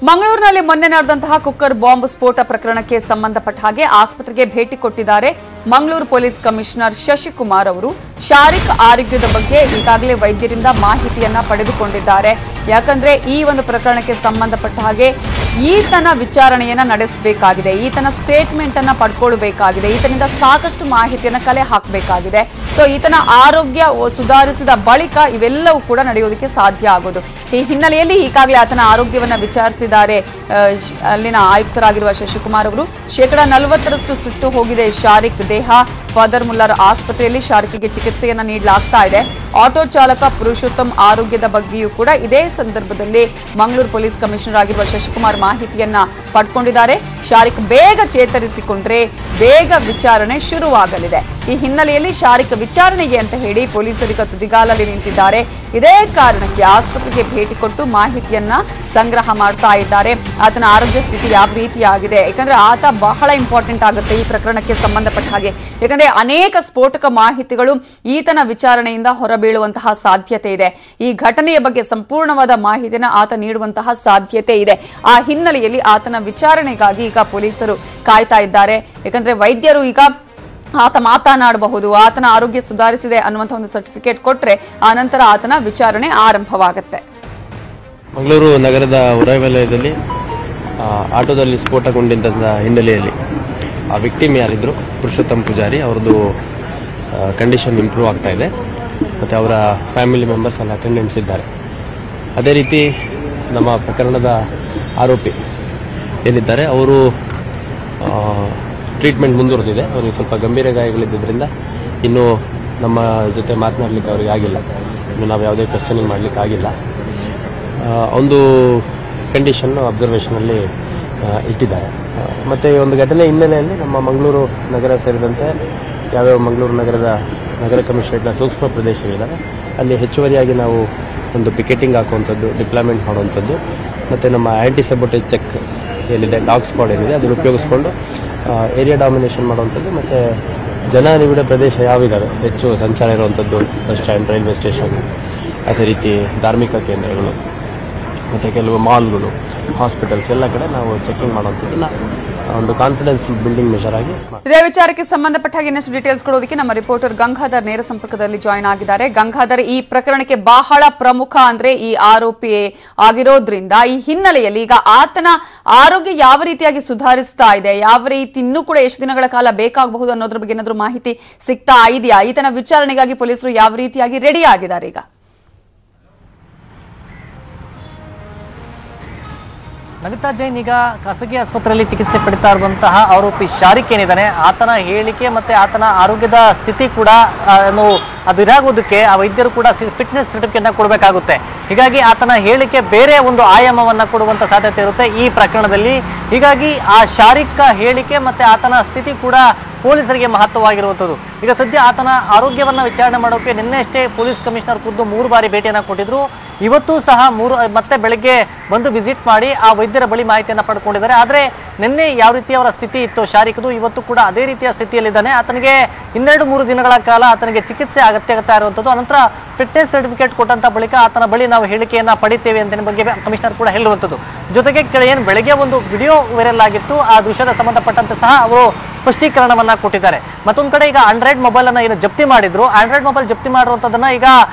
ಮಂಗಳೂರಿನಲ್ಲಿ ಮೊನ್ನೆ ನಡೆದಂತಹ ಕುಕ್ಕರ್ ಬಾಂಬ್ ಸ್ಫೋಟ ಪ್ರಕರಣಕ್ಕೆ ಸಂಬಂಧಪಟ್ಟ ಹಾಗೆ ಆಸ್ಪತ್ರೆಗೆ ಭೇಟಿ ಕೊಟ್ಟಿದ್ದಾರೆ ಮಂಗಳೂರು ಪೊಲೀಸ್ ಕಮಿಷನರ್ ಶಶಿಕುಮಾರ್ ಅವರು. ಶಾರಿಕ್ ಆರೋಗ್ಯದ ಬಗ್ಗೆ ಈಗಾಗಲೇ ವೈದ್ಯರಿಂದ ಮಾಹಿತಿಯನ್ನ ಪಡೆದುಕೊಂಡಿದ್ದಾರೆ. ಯಾಕಂದ್ರೆ ಈ ಒಂದು ಪ್ರಕರಣಕ್ಕೆ ಸಂಬಂಧಪಟ್ಟ ಹಾಗೆ ಈತನ ವಿಚಾರಣೆಯನ್ನ ನಡೆಸಬೇಕಾಗಿದೆ, ಈತನ ಸ್ಟೇಟ್ಮೆಂಟ್ ಅನ್ನ ಪಡ್ಕೊಳ್ಬೇಕಾಗಿದೆ, ಈತನಿಂದ ಸಾಕಷ್ಟು ಮಾಹಿತಿಯನ್ನ ಕಲೆ ಹಾಕಬೇಕಾಗಿದೆ. ಸೊ ಈತನ ಆರೋಗ್ಯ ಸುಧಾರಿಸಿದ ಬಳಿಕ ಇವೆಲ್ಲವೂ ಕೂಡ ನಡೆಯೋದಕ್ಕೆ ಸಾಧ್ಯ ಆಗೋದು. ಈ ಹಿನ್ನೆಲೆಯಲ್ಲಿ ಈಗಾಗಲೇ ಆತನ ಆರೋಗ್ಯವನ್ನ ವಿಚಾರಿಸಿದ್ದಾರೆ ಅಲ್ಲಿನ ಆಯುಕ್ತರಾಗಿರುವ ಶಶಿಕುಮಾರ್ ಅವರು. 40% ಸುಟ್ಟು ಹೋಗಿದೆ ಶಾರಿಕ್ ದೇಹ. ಫಾದರ್ ಮುಲ್ಲರ್ ಆಸ್ಪತ್ರೆಯಲ್ಲಿ ಶಾರಿಕ್ಗೆ ಚಿಕಿತ್ಸೆಯನ್ನ ನೀಡಲಾಗ್ತಾ ಇದೆ. ಆಟೋ ಚಾಲಕ ಪುರುಷೋತ್ತಮ್ ಆರೋಗ್ಯದ ಬಗ್ಗೆಯೂ ಕೂಡ ಇದೇ ಸಂದರ್ಭದಲ್ಲಿ ಮಂಗಳೂರು ಪೊಲೀಸ್ ಕಮಿಷನರ್ ಆಗಿರುವ ಶಶಿಕುಮಾರ್ ಮಾಹಿತಿಯನ್ನ ಪಡ್ಕೊಂಡಿದ್ದಾರೆ. ಶಾರಿಕ್ ಬೇಗ ಚೇತರಿಸಿಕೊಂಡ್ರೆ ಬೇಗ ವಿಚಾರಣೆ ಶುರುವಾಗಲಿದೆ. ಈ ಹಿನ್ನೆಲೆಯಲ್ಲಿ ಶಾರಿಕ್ ವಿಚಾರಣೆಗೆ ಅಂತ ಹೇಳಿ ಪೊಲೀಸರಿಗೆ ತುದಿಗಾಲಲ್ಲಿ ನಿಂತಿದ್ದಾರೆ. ಇದೇ ಕಾರಣಕ್ಕೆ ಆಸ್ಪತ್ರೆಗೆ ಭೇಟಿ ಕೊಟ್ಟು ಮಾಹಿತಿಯನ್ನ ಸಂಗ್ರಹ ಮಾಡ್ತಾ ಇದ್ದಾರೆ. ಆತನ ಆರೋಗ್ಯ ಸ್ಥಿತಿ ಯಾವ ರೀತಿಯಾಗಿದೆ, ಯಾಕಂದ್ರೆ ಆತ ಬಹಳ ಇಂಪಾರ್ಟೆಂಟ್ ಆಗುತ್ತೆ ಈ ಪ್ರಕರಣಕ್ಕೆ ಸಂಬಂಧಪಟ್ಟ ಹಾಗೆ. ಯಾಕಂದ್ರೆ ಅನೇಕ ಸ್ಫೋಟಕ ಮಾಹಿತಿಗಳು ಈತನ ವಿಚಾರಣೆಯಿಂದ ಹೊರಬೀಳುವಂತಹ ಸಾಧ್ಯತೆ ಇದೆ. ಈ ಘಟನೆಯ ಬಗ್ಗೆ ಸಂಪೂರ್ಣವಾದ ಮಾಹಿತಿಯನ್ನು ಆತ ನೀಡುವಂತಹ ಸಾಧ್ಯತೆ ಇದೆ. ಆ ಹಿನ್ನೆಲೆಯಲ್ಲಿ ಆತನ ವಿಚಾರಣೆಗಾಗಿ ಈಗ ಪೊಲೀಸರು ಕಾಯ್ತಾ ಇದ್ದಾರೆ. ಯಾಕಂದ್ರೆ ವೈದ್ಯರು ಈಗ ಆತ ಮಾತನಾಡಬಹುದು, ಆತನ ಆರೋಗ್ಯ ಸುಧಾರಿಸಿದೆ ಅನ್ನುವಂಥ ಒಂದು ಸರ್ಟಿಫಿಕೇಟ್ ಕೊಟ್ಟರೆ ಆ ನಂತರ ಆತನ ವಿಚಾರಣೆ ಆರಂಭವಾಗುತ್ತೆ. ಮಂಗಳೂರು ನಗರದ ಹೊರವಲಯದಲ್ಲಿ ಆಟೋದಲ್ಲಿ ಸ್ಫೋಟಗೊಂಡಿದ್ದ ಹಿನ್ನೆಲೆಯಲ್ಲಿ ಆ ವಿಕ್ಟಿಮ್ ಯಾರಿದ್ರು ಪುರುಷೋತ್ತಮ್ ಪೂಜಾರಿ ಅವ್ರದ್ದು ಕಂಡೀಷನ್ ಇಂಪ್ರೂವ್ ಆಗ್ತಾ ಇದೆ. ಮತ್ತು ಅವರ ಫ್ಯಾಮಿಲಿ ಮೆಂಬರ್ಸ್ ಎಲ್ಲ ಅಟೆಂಡೆಂಟ್ಸ್ ಇದ್ದಾರೆ. ಅದೇ ರೀತಿ ನಮ್ಮ ಪ್ರಕರಣದ ಆರೋಪಿ ಏನಿದ್ದಾರೆ ಅವರು ಟ್ರೀಟ್ಮೆಂಟ್ ಮುಂದುವರೆದಿದೆ. ಅವರಿಗೆ ಸ್ವಲ್ಪ ಗಂಭೀರ ಗಾಯಗಳಿದ್ದರಿಂದ ಇನ್ನೂ ನಮ್ಮ ಜೊತೆ ಮಾತನಾಡಲಿಕ್ಕೆ ಅವರಿಗೆ ಆಗಿಲ್ಲ. ಇನ್ನು ನಾವು ಯಾವುದೇ ಕ್ವೆಶ್ಚನಿಂಗ್ ಮಾಡಲಿಕ್ಕೆ ಆಗಿಲ್ಲ. ಒಂದು ಕಂಡೀಷನ್ನು ಅಬ್ಸರ್ವೇಷನಲ್ಲಿ ಇಟ್ಟಿದ್ದಾರೆ. ಮತ್ತು ಈ ಒಂದು ಘಟನೆ ಹಿನ್ನೆಲೆಯಲ್ಲಿ ನಮ್ಮ ಮಂಗಳೂರು ನಗರ ಸೇರಿದಂತೆ ಯಾವ್ಯಾವ ಮಂಗಳೂರು ನಗರದ ನಗರ ಕಮಿಷನರೇಟ್ನ ಸೂಕ್ಷ್ಮ ಪ್ರದೇಶಗಳಿದ್ದಾವೆ ಅಲ್ಲಿ ಹೆಚ್ಚುವರಿಯಾಗಿ ನಾವು ಒಂದು ಪಿಕೆಟಿಂಗ್ ಹಾಕುವಂಥದ್ದು, ಡಿಪ್ಲಾಯ್ಮೆಂಟ್ ಮಾಡುವಂಥದ್ದು, ಮತ್ತು ನಮ್ಮ ಆ್ಯಂಟಿ ಸಬೋಟೇಜ್ ಚೆಕ್ ಏನಿದೆ, ಡಾಗ್ ಸ್ಕ್ವಾಡ್ ಏನಿದೆ ಅದನ್ನು ಉಪಯೋಗಿಸ್ಕೊಂಡು ಏರಿಯಾ ಡಾಮಿನೇಷನ್ ಮಾಡುವಂಥದ್ದು, ಮತ್ತು ಜನ ನಿಬಿಡ ಪ್ರದೇಶ ಯಾವಿದ್ದಾವೆ ಹೆಚ್ಚು ಸಂಚಾರ ಇರುವಂಥದ್ದು, ಬಸ್ ಸ್ಟ್ಯಾಂಡ್, ರೈಲ್ವೆ ಸ್ಟೇಷನ್, ಅದೇ ರೀತಿ ಧಾರ್ಮಿಕ ಕೇಂದ್ರಗಳು ಮತ್ತು ಕೆಲವು ಮಾಲ್ಗಳು, ಹಾಸ್ಪಿಟಲ್ಸ್ ಎಲ್ಲ ಕಡೆ ನಾವು ಚೆಕಿಂಗ್ ಮಾಡುವಂಥದ್ದನ್ನ ಒಂದು ಕಾನ್ಫಿಡೆನ್ಸ್ ಬಿಲ್ಡಿಂಗ್ ಮೆಷರ್ ಆಗಿ. ಇದೇ ವಿಚಾರಕ್ಕೆ ಸಂಬಂಧಪಟ್ಟ ಹಾಗೆ ಇನ್ನಷ್ಟು ಡೀಟೇಲ್ಸ್ ಕೊಡೋದಕ್ಕೆ ನಮ್ಮ ರಿಪೋರ್ಟರ್ ಗಂಗಾಧರ್ ನೇರ ಸಂಪರ್ಕದಲ್ಲಿ ಜಾಯ್ನ್ ಆಗಿದ್ದಾರೆ. ಗಂಗಾಧರ್, ಈ ಪ್ರಕರಣಕ್ಕೆ ಬಹಳ ಪ್ರಮುಖ ಅಂದ್ರೆ ಈ ಆರೋಪಿ ಆಗಿರೋದ್ರಿಂದ ಈ ಹಿನ್ನೆಲೆಯಲ್ಲಿ ಈಗ ಆತನ ಆರೋಗ್ಯ ಯಾವ ರೀತಿಯಾಗಿ ಸುಧಾರಿಸ್ತಾ ಇದೆ, ಯಾವ ರೀತಿ ಇನ್ನೂ ಕೂಡ ಎಷ್ಟು ದಿನಗಳ ಕಾಲ ಬೇಕಾಗಬಹುದು ಅನ್ನೋದ್ರ ಬಗ್ಗೆ ಏನಾದರೂ ಮಾಹಿತಿ ಸಿಗ್ತಾ ಇದೆಯಾ? ಈತನ ವಿಚಾರಣೆಗಾಗಿ ಪೊಲೀಸರು ಯಾವ ರೀತಿಯಾಗಿ ರೆಡಿ ಆಗಿದ್ದಾರೆ ಈಗ? ನವಿತಾ ಜೈನ್ ಈಗ ಖಾಸಗಿ ಆಸ್ಪತ್ರೆಯಲ್ಲಿ ಚಿಕಿತ್ಸೆ ಪಡಿತಾ ಇರುವಂತಹ ಆರೋಪಿ ಶಾರಿಕ್ ಏನಿದ್ದಾನೆ ಆತನ ಹೇಳಿಕೆ ಮತ್ತೆ ಆತನ ಆರೋಗ್ಯದ ಸ್ಥಿತಿ ಕೂಡ ಅದು ಇದಾಗೋದಕ್ಕೆ ಆ ವೈದ್ಯರು ಕೂಡ ಫಿಟ್ನೆಸ್ ಸರ್ಟಿಫಿಕೇಟ್ನ ಕೊಡಬೇಕಾಗುತ್ತೆ. ಹೀಗಾಗಿ ಆತನ ಹೇಳಿಕೆ ಬೇರೆ ಒಂದು ಆಯಾಮವನ್ನು ಕೊಡುವಂಥ ಸಾಧ್ಯತೆ ಇರುತ್ತೆ ಈ ಪ್ರಕರಣದಲ್ಲಿ. ಹೀಗಾಗಿ ಆ ಶಾರಿಕ್ ಹೇಳಿಕೆ ಮತ್ತೆ ಆತನ ಸ್ಥಿತಿ ಕೂಡ ಪೊಲೀಸರಿಗೆ ಮಹತ್ವವಾಗಿರುವಂಥದ್ದು. ಈಗ ಸದ್ಯ ಆತನ ಆರೋಗ್ಯವನ್ನು ವಿಚಾರಣೆ ಮಾಡೋಕೆ ನಿನ್ನೆ ಅಷ್ಟೇ ಪೊಲೀಸ್ ಕಮಿಷನರ್ ಖುದ್ದು 3 ಬಾರಿ ಭೇಟಿಯನ್ನು ಕೊಟ್ಟಿದ್ರು. ಇವತ್ತು ಸಹ ಮತ್ತೆ ಬೆಳಗ್ಗೆ ಬಂದು ವಿಸಿಟ್ ಮಾಡಿ ಆ ವೈದ್ಯರ ಬಳಿ ಮಾಹಿತಿಯನ್ನು ಪಡ್ಕೊಂಡಿದ್ದಾರೆ. ಆದರೆ ನಿನ್ನೆ ಯಾವ ರೀತಿ ಅವರ ಸ್ಥಿತಿ ಇತ್ತು ಶಾರಿಕ್ದು, ಇವತ್ತು ಕೂಡ ಅದೇ ರೀತಿಯ ಸ್ಥಿತಿಯಲ್ಲಿದ್ದಾನೆ. ಆತನಿಗೆ 2-3 ದಿನಗಳ ಕಾಲ ಆತನಿಗೆ ಚಿಕಿತ್ಸೆ ಅಗತ್ಯ ಆಗ್ತಾ ಇರುವಂಥದ್ದು. ಅನಂತರ ಫಿಟ್ನೆಸ್ ಸರ್ಟಿಫಿಕೇಟ್ ಕೊಟ್ಟಂತ ಬಳಿಕ ಆತನ ಬಳಿ ನಾವು ಹೇಳಿಕೆಯನ್ನು ಪಡಿತೇವೆ ಅಂತ ಬಗ್ಗೆ ಕಮಿಷನರ್ ಕೂಡ ಹೇಳುವಂಥದ್ದು. ಜೊತೆಗೆ ಏನು ಬೆಳಗ್ಗೆ ಒಂದು ವಿಡಿಯೋ ವೈರಲ್ ಆಗಿತ್ತು, ಆ ದೃಶ್ಯದ ಸಂಬಂಧಪಟ್ಟಂತೆ ಸಹ ಅವರು ಸ್ಪಷ್ಟೀಕರಣವನ್ನ ಕೊಟ್ಟಿದ್ದಾರೆ. ಮತ್ತೊಂದು ಕಡೆ ಈಗ ಆಂಡ್ರಾಯ್ಡ್ ಮೊಬೈಲ್ ಅನ್ನ ಏನು ಜಪ್ತಿ ಮಾಡಿದ್ರು, ಆಂಡ್ರಾಯ್ಡ್ ಮೊಬೈಲ್ ಜಪ್ತಿ ಮಾಡಿರುವಂಥದ್ದನ್ನ ಈಗ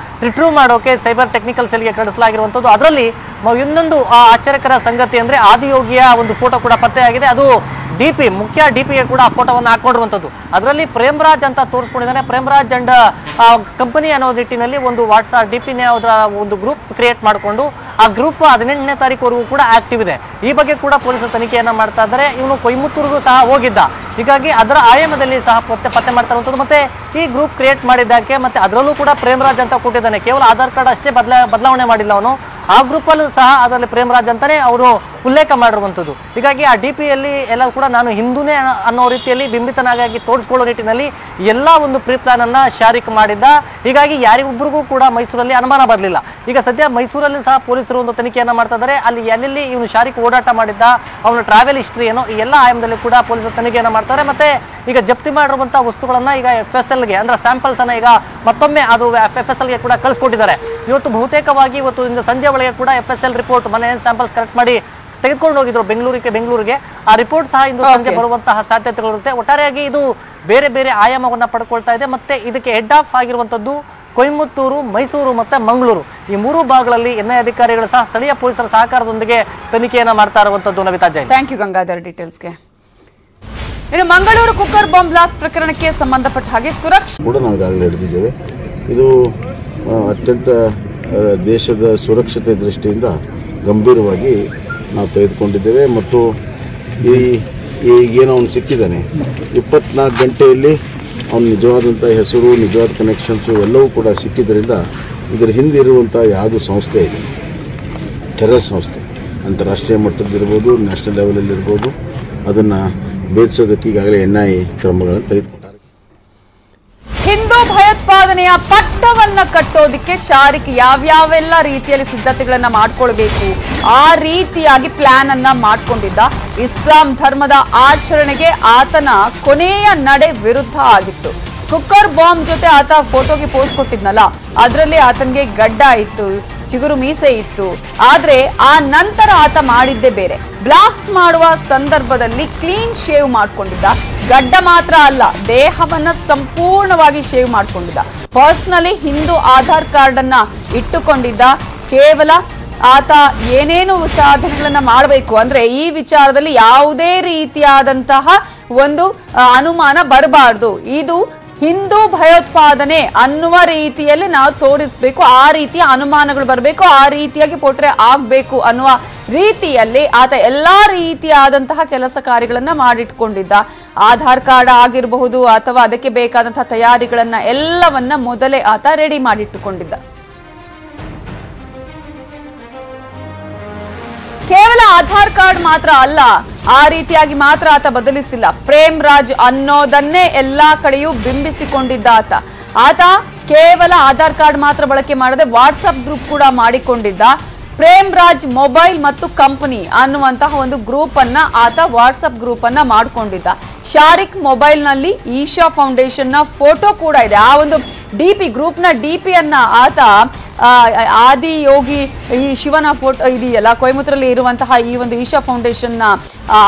ರಿಟ್ರೀವ್ ಮಾಡೋಕೆ ಸೈಬರ್ ಟೆಕ್ನಿಕಲ್ ಸೆಲ್ಗೆ ಕಳಿಸಲಾಗಿರುವಂಥದ್ದು. ಅದರಲ್ಲಿ ಇನ್ನೊಂದು ಆಶ್ಚರ್ಯಕರ ಸಂಗತಿ ಅಂದ್ರೆ ಆದಿಯೋಗಿಯ ಒಂದು ಫೋಟೋ ಕೂಡ ಪತ್ತೆಯಾಗಿದೆ. ಅದು ಡಿಪಿ, ಮುಖ್ಯ ಡಿಪಿಗೆ ಕೂಡ ಆ ಫೋಟೋವನ್ನು ಹಾಕೊಂಡಿರುವಂಥದ್ದು. ಅದರಲ್ಲಿ ಪ್ರೇಮ್ರಾಜ್ ಅಂತ ತೋರಿಸ್ಕೊಂಡಿದ್ದಾನೆ. ಪ್ರೇಮ್ರಾಜ್ ಅಂಡ್ ಕಂಪನಿ ಅನ್ನೋ ನಿಟ್ಟಿನಲ್ಲಿ ಒಂದು ವಾಟ್ಸ್ಆಪ್ ಡಿಪಿನ ಒಂದು ಗ್ರೂಪ್ ಕ್ರಿಯೇಟ್ ಮಾಡಿಕೊಂಡು ಆ ಗ್ರೂಪ್ 18ನೇ ತಾರೀಕುವರೆಗೂ ಕೂಡ ಆಕ್ಟಿವ್ ಇದೆ. ಈ ಬಗ್ಗೆ ಕೂಡ ಪೊಲೀಸರು ತನಿಖೆಯನ್ನ ಮಾಡ್ತಾ ಇದ್ದಾರೆ. ಇವನು ಕೊಯಮತ್ತೂರಿಗೂ ಸಹ ಹೋಗಿದ್ದ. ಹೀಗಾಗಿ ಅದರ ಆಯಾಮದಲ್ಲಿ ಸಹ ಪತ್ತೆ ಮಾಡ್ತಾ ಇರುವಂಥದ್ದು. ಮತ್ತೆ ಈ ಗ್ರೂಪ್ ಕ್ರಿಯೇಟ್ ಮಾಡಿದ್ದಕ್ಕೆ ಮತ್ತೆ ಅದರಲ್ಲೂ ಕೂಡ ಪ್ರೇಮ್ರಾಜ್ ಅಂತ ಕೊಟ್ಟಿದ್ದಾನೆ. ಕೇವಲ ಆಧಾರ್ ಕಾರ್ಡ್ ಅಷ್ಟೇ ಬದಲಾವಣೆ ಮಾಡಿಲ್ಲ ಅವನು. ಆ ಗ್ರೂಪಲ್ಲೂ ಸಹ ಅದರಲ್ಲಿ ಪ್ರೇಮ್ರಾಜ್ ಅಂತಾನೆ ಅವರು ಉಲ್ಲೇಖ ಮಾಡಿರುವಂಥದ್ದು. ಹೀಗಾಗಿ ಆ ಡಿಪಿಯಲ್ಲಿ ಎಲ್ಲ ಕೂಡ ನಾನು ಹಿಂದೂನೇ ಅನ್ನೋ ರೀತಿಯಲ್ಲಿ ಬಿಂಬಿತನಾಗಿ ತೋರಿಸ್ಕೊಳ್ಳೋ ನಿಟ್ಟಿನಲ್ಲಿ ಎಲ್ಲ ಒಂದು ಪ್ರೀ ಪ್ಲಾನ್ ಅನ್ನ ಶಾರಿಕ್ ಮಾಡಿದ್ದ. ಹೀಗಾಗಿ ಯಾರಿಗೊಬ್ಬರಿಗೂ ಕೂಡ ಮೈಸೂರಲ್ಲಿ ಅನುಮಾನ ಬರಲಿಲ್ಲ. ಈಗ ಸದ್ಯ ಮೈಸೂರಲ್ಲಿ ಸಹ ಪೊಲೀಸರು ಒಂದು ತನಿಖೆಯನ್ನ ಮಾಡ್ತಾ ಇದ್ದಾರೆ. ಅಲ್ಲಿ ಎಲ್ಲೆಲ್ಲಿ ಇವನು ಶಾರಿಕ್ ಓಡಾಟ ಮಾಡಿದ್ದ, ಅವನ ಟ್ರಾವೆಲ್ ಹಿಸ್ಟ್ರಿ ಏನೋ ಈ ಎಲ್ಲ ಆಯಾಮದಲ್ಲಿ ಕೂಡ ಪೊಲೀಸರು ತನಿಖೆಯನ್ನ ಮಾಡ್ತಾರೆ. ಮತ್ತೆ ಈಗ ಜಪ್ತಿ ಮಾಡಿರುವಂತಹ ವಸ್ತುಗಳನ್ನ ಈಗ FSLಗೆ ಅಂದ್ರೆ ಸ್ಯಾಂಪಲ್ಸ್ ಅನ್ನ ಈಗ ಮತ್ತೊಮ್ಮೆ ಅದು FSLಗೆ ಕೂಡ ಕಳಿಸ್ಕೊಟ್ಟಿದ್ದಾರೆ. ಇವತ್ತು ಬಹುತೇಕವಾಗಿ ಇವತ್ತು ಸಂಜೆ ಒಳಗೆ ಕೂಡ FSL ರಿಪೋರ್ಟ್ ಮನೆ ಸ್ಯಾಂಪಲ್ಸ್ ಕಲೆಕ್ಟ್ ಮಾಡಿ ತೆಗೆದುಕೊಂಡು ಹೋಗಿದ್ರು ಬೆಂಗಳೂರಿಗೆ ಆ ರಿಪೋರ್ಟ್ ಸಹ ಇಂದು ಸಂಜೆ ಬರುವಂತಹ ಸಾಧ್ಯತೆಗಳಿರುತ್ತೆ. ಒಟ್ಟಾರೆಯಾಗಿ ಇದು ಬೇರೆ ಬೇರೆ ಆಯಾಮವನ್ನ ಪಡ್ಕೊಳ್ತಾ ಇದೆ. ಮತ್ತೆ ಇದಕ್ಕೆ ಹೆಡ್ ಆಫ್ ಆಗಿರುವಂತದ್ದು ಕೊಯಮತ್ತೂರು, ಮೈಸೂರು ಮತ್ತೆ ಮಂಗಳೂರು, ಈ 3 ಭಾಗಗಳಲ್ಲಿ ಎನ್ಐ ಅಧಿಕಾರಿಗಳು ಸಹ ಸ್ಥಳೀಯ ಪೊಲೀಸರ ಸಹಕಾರದೊಂದಿಗೆ ತನಿಖೆಯನ್ನ ಮಾಡ್ತಾ ಇರುವಂತದ್ದು. ನವಿತಾ ಜೈನ್, ಥ್ಯಾಂಕ್ ಯು ಗಂಗಾಧರ್ ಡೀಟೇಲ್ಸ್ಗೆ. ಇನ್ನು ಮಂಗಳೂರು ಕುಕ್ಕರ್ ಬಾಂಬ್ ಬ್ಲಾಸ್ಟ್ ಪ್ರಕರಣಕ್ಕೆ ಸಂಬಂಧಪಟ್ಟ ಹಾಗೆ ಸುರಕ್ಷಾ ಕೂಡ ನಾವು ಈಗಾಗಲೇ ಹಿಡಿದಿದ್ದೇವೆ. ಇದು ಅತ್ಯಂತ ದೇಶದ ಸುರಕ್ಷತೆ ದೃಷ್ಟಿಯಿಂದ ಗಂಭೀರವಾಗಿ ನಾವು ತೆಗೆದುಕೊಂಡಿದ್ದೇವೆ. ಮತ್ತು ಈಗೇನೋ ಅವನು ಸಿಕ್ಕಿದ್ದಾನೆ, 24 ಗಂಟೆಯಲ್ಲಿ ಅವನ ನಿಜವಾದಂಥ ಹೆಸರು, ನಿಜವಾದ ಕನೆಕ್ಷನ್ಸು ಎಲ್ಲವೂ ಕೂಡ ಸಿಕ್ಕಿದ್ದರಿಂದ ಇದರ ಹಿಂದೆ ಇರುವಂಥ ಯಾವುದೂ ಸಂಸ್ಥೆ ಇದೆ, ಟೆರರ್ ಸಂಸ್ಥೆ, ಅಂತಾರಾಷ್ಟ್ರೀಯ ಮಟ್ಟದಲ್ಲಿರ್ಬೋದು, ನ್ಯಾಷನಲ್ ಲೆವೆಲಲ್ಲಿರ್ಬೋದು, ಅದನ್ನು ಭೇದಿಸೋದಕ್ಕೆ ಈಗಾಗಲೇ NIA ಕ್ರಮಗಳನ್ನು ತೆಗೆದುಕೊಂಡಿದ್ದಾರೆ. ಹಿಂದೂ ಭಯೋತ್ಪಾದನೆಯ ಪಟ್ಟವನ್ನ ಕಟ್ಟೋದಕ್ಕೆ ಶಾರಿಕ್ ಯಾವ್ಯಾವೆಲ್ಲ ರೀತಿಯಲ್ಲಿ ಸಿದ್ಧತೆಗಳನ್ನ ಮಾಡ್ಕೊಳ್ಬೇಕು ಆ ರೀತಿಯಾಗಿ ಪ್ಲಾನ್ ಅನ್ನ ಮಾಡ್ಕೊಂಡಿದ್ದ. ಇಸ್ಲಾಂ ಧರ್ಮದ ಆಚರಣೆಗೆ ಆತನ ಕೊನೆಯ ನಡೆ ವಿರುದ್ಧ ಆಗಿತ್ತು. ಕುಕ್ಕರ್ ಬಾಂಬ್ ಜೊತೆ ಆತ ಫೋಟೋಗೆ ಪೋಸ್ ಕೊಟ್ಟಿದ್ನಲ್ಲ, ಅದರಲ್ಲಿ ಆತನಿಗೆ ಗಡ್ಡ ಇತ್ತು, ಚಿಗುರು ಮೀಸೆ ಇತ್ತು. ಆದ್ರೆ ಆ ನಂತರ ಆತ ಮಾಡಿದ್ದೇ ಬೇರೆ. ಬ್ಲಾಸ್ಟ್ ಮಾಡುವ ಸಂದರ್ಭದಲ್ಲಿ ಕ್ಲೀನ್ ಶೇವ್ ಮಾಡ್ಕೊಂಡಿದ್ದ. ಗಡ್ಡ ಮಾತ್ರ ಅಲ್ಲ, ದೇಹವನ್ನ ಸಂಪೂರ್ಣವಾಗಿ ಶೇವ್ ಮಾಡ್ಕೊಂಡಿದ್ದ. ಪರ್ಸನಲಿ ಹಿಂದೂ ಆಧಾರ್ ಕಾರ್ಡ್ ಅನ್ನ ಇಟ್ಟುಕೊಂಡಿದ್ದ. ಕೇವಲ ಆತ ಏನೇನು ಸಾಧನೆಗಳನ್ನ ಮಾಡಬೇಕು ಅಂದ್ರೆ ಈ ವಿಚಾರದಲ್ಲಿ ಯಾವುದೇ ರೀತಿಯಾದಂತಹ ಒಂದು ಅನುಮಾನ ಬರಬಾರ್ದು, ಇದು ಹಿಂದೂ ಭಯೋತ್ಪಾದನೆ ಅನ್ನುವ ರೀತಿಯಲ್ಲಿ ನಾವು ತೋರಿಸಬೇಕು, ಆ ರೀತಿಯ ಅನುಮಾನಗಳು ಬರಬೇಕು, ಆ ರೀತಿಯಾಗಿ ಪೋಟ್ರೆ ಆಗ್ಬೇಕು ಅನ್ನುವ ರೀತಿಯಲ್ಲಿ ಆತ ಎಲ್ಲಾ ರೀತಿಯಾದಂತಹ ಕೆಲಸ ಕಾರ್ಯಗಳನ್ನ ಮಾಡಿಟ್ಕೊಂಡಿದ್ದ. ಆಧಾರ್ ಕಾರ್ಡ್ ಆಗಿರಬಹುದು ಅಥವಾ ಅದಕ್ಕೆ ಬೇಕಾದಂತಹ ತಯಾರಿಗಳನ್ನ ಎಲ್ಲವನ್ನ ಮೊದಲೇ ಆತ ರೆಡಿ ಮಾಡಿಟ್ಟುಕೊಂಡಿದ್ದ. ಕೇವಲ ಆಧಾರ್ ಕಾರ್ಡ್ ಮಾತ್ರ ಅಲ್ಲ, ಆ ರೀತಿಯಾಗಿ ಮಾತ್ರ ಆತ ಬದಲಿಸಿಲ್ಲ. ಪ್ರೇಮ್ ರಾಜ್ ಅನ್ನೋದನ್ನೇ ಎಲ್ಲಾ ಕಡೆಯೂ ಬಿಂಬಿಸಿಕೊಂಡಿದ್ದ ಆತ ಕೇವಲ ಆಧಾರ್ ಕಾರ್ಡ್ ಮಾತ್ರ ಬಳಕೆ ಮಾಡದೆ ವಾಟ್ಸ್ಆಪ್ ಗ್ರೂಪ್ ಕೂಡ ಮಾಡಿಕೊಂಡಿದ್ದ. ಪ್ರೇಮ್ ರಾಜ್ ಮೊಬೈಲ್ ಮತ್ತು ಕಂಪನಿ ಅನ್ನುವಂತಹ ಒಂದು ಗ್ರೂಪ್ ಅನ್ನ ಆತ ವಾಟ್ಸ್ಆಪ್ ಗ್ರೂಪ್ ಅನ್ನ ಮಾಡ್ಕೊಂಡಿದ್ದ. ಶಾರಿಕ್ ಮೊಬೈಲ್ ನಲ್ಲಿ ಈಶಾ ಫೌಂಡೇಶನ್ ನ ಫೋಟೋ ಕೂಡ ಇದೆ. ಆ ಒಂದು DP ಗ್ರೂಪ್ ನ DP ಅನ್ನ ಆತ ಆದಿಯೋಗಿ ಈ ಶಿವನ ಫೋಟೋ ಇದೆಯಲ್ಲ, ಕೊಯಮತ್ತೂರಲ್ಲಿ ಇರುವಂತಹ ಈ ಒಂದು ಈಶಾ ಫೌಂಡೇಶನ್ ನ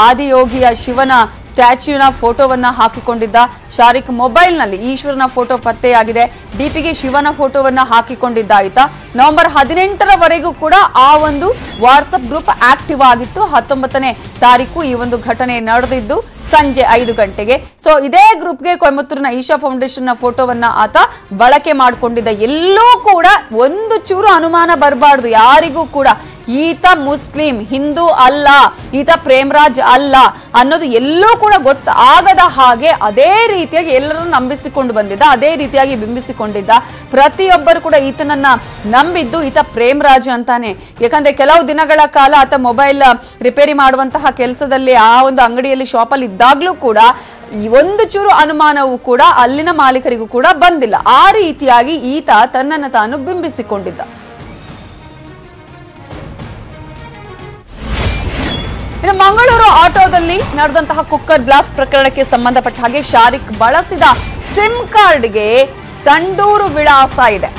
ಆದಿಯೋಗಿಯ ಶಿವನ ಸ್ಟ್ಯಾಚ್ಯೂನ ಫೋಟೋವನ್ನ ಹಾಕಿಕೊಂಡಿದ್ದ. ಶಾರಿಕ್ ಮೊಬೈಲ್ ನಲ್ಲಿ ಈಶ್ವರನ ಫೋಟೋ ಪತ್ತೆಯಾಗಿದೆ. DPಗೆ ಶಿವನ ಫೋಟೋವನ್ನ ಹಾಕಿಕೊಂಡಿದ್ದ ಆಯ್ತ. ನವೆಂಬರ್ 18ರವರೆಗೂ ಕೂಡ ಆ ಒಂದು ವಾಟ್ಸ್ಆಪ್ ಗ್ರೂಪ್ ಆಕ್ಟಿವ್ ಆಗಿತ್ತು. 19ನೇ ತಾರೀಕು ಈ ಒಂದು ಘಟನೆ ನಡೆದಿದ್ದು ಸಂಜೆ 5 ಗಂಟೆಗೆ. ಸೊ ಇದೇ ಗ್ರೂಪ್ಗೆ ಕೊಯಮತ್ತೂರಿನ ಈಶಾ ಫೌಂಡೇಶನ್ ನ ಫೋಟೋವನ್ನ ಆತ ಬಳಕೆ ಮಾಡಿಕೊಂಡಿದ್ದ. ಎಲ್ಲೂ ಕೂಡ ಒಂದು ಚೂರು ಅನುಮಾನ ಬರಬಾರ್ದು ಯಾರಿಗೂ ಕೂಡ, ಈತ ಮುಸ್ಲಿಂ, ಹಿಂದೂ ಅಲ್ಲ, ಈತ ಪ್ರೇಮರಾಜ್ ಅಲ್ಲ ಅನ್ನೋದು ಎಲ್ಲೂ ಕೂಡ ಗೊತ್ತಾಗದ ಹಾಗೆ ಅದೇ ರೀತಿಯಾಗಿ ಎಲ್ಲರನ್ನು ನಂಬಿಸಿಕೊಂಡು ಬಂದಿದ್ದ, ಅದೇ ರೀತಿಯಾಗಿ ಬಿಂಬಿಸಿಕೊಂಡಿದ್ದ. ಪ್ರತಿಯೊಬ್ಬರು ಕೂಡ ಈತನನ್ನ ನಂಬಿದ್ದು ಈತ ಪ್ರೇಮರಾಜ್ ಅಂತಾನೆ. ಯಾಕಂದ್ರೆ ಕೆಲವು ದಿನಗಳ ಕಾಲ ಆತ ಮೊಬೈಲ್ ರಿಪೇರಿ ಮಾಡುವಂತಹ ಕೆಲಸದಲ್ಲಿ ಆ ಒಂದು ಅಂಗಡಿಯಲ್ಲಿ ಶಾಪಲ್ಲಿ ಇದ್ದಾಗ್ಲೂ ಕೂಡ ಒಂದು ಚೂರು ಅನುಮಾನವೂ ಕೂಡ ಅಲ್ಲಿನ ಮಾಲೀಕರಿಗೂ ಕೂಡ ಬಂದಿಲ್ಲ. ಆ ರೀತಿಯಾಗಿ ಈತ ತನ್ನನ್ನು ತಾನು ಬಿಂಬಿಸಿಕೊಂಡಿದ್ದ. ಇನ್ನು ಮಂಗಳೂರು ಆಟೋದಲ್ಲಿ ನಡೆದಂತಹ ಕುಕ್ಕರ್ ಬ್ಲಾಸ್ಟ್ ಪ್ರಕರಣಕ್ಕೆ ಸಂಬಂಧಪಟ್ಟ ಹಾಗೆ ಶಾರಿಕ್ ಬಳಸಿದ ಸಿಮ್ ಕಾರ್ಡ್ಗೆ ಸಂಡೂರು ವಿಳಾಸ ಇದೆ.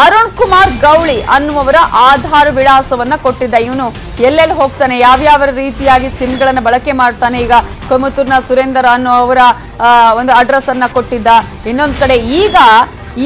ಅರುಣ್ ಕುಮಾರ್ ಗೌಳಿ ಅನ್ನುವವರ ಆಧಾರ್ ವಿಳಾಸವನ್ನ ಕೊಟ್ಟಿದ್ದ. ಇವನು ಎಲ್ಲೆಲ್ಲಿ ಹೋಗ್ತಾನೆ, ಯಾವ್ಯಾವ ರೀತಿಯಾಗಿ ಸಿಮ್ಗಳನ್ನ ಬಳಕೆ ಮಾಡ್ತಾನೆ, ಈಗ ಕೊಯಮತ್ತೂರಿನ ಸುರೇಂದರ್ ಅನ್ನುವವರ ಒಂದು ಅಡ್ರೆಸ್ ಅನ್ನ ಕೊಟ್ಟಿದ್ದ. ಇನ್ನೊಂದು ಕಡೆ ಈಗ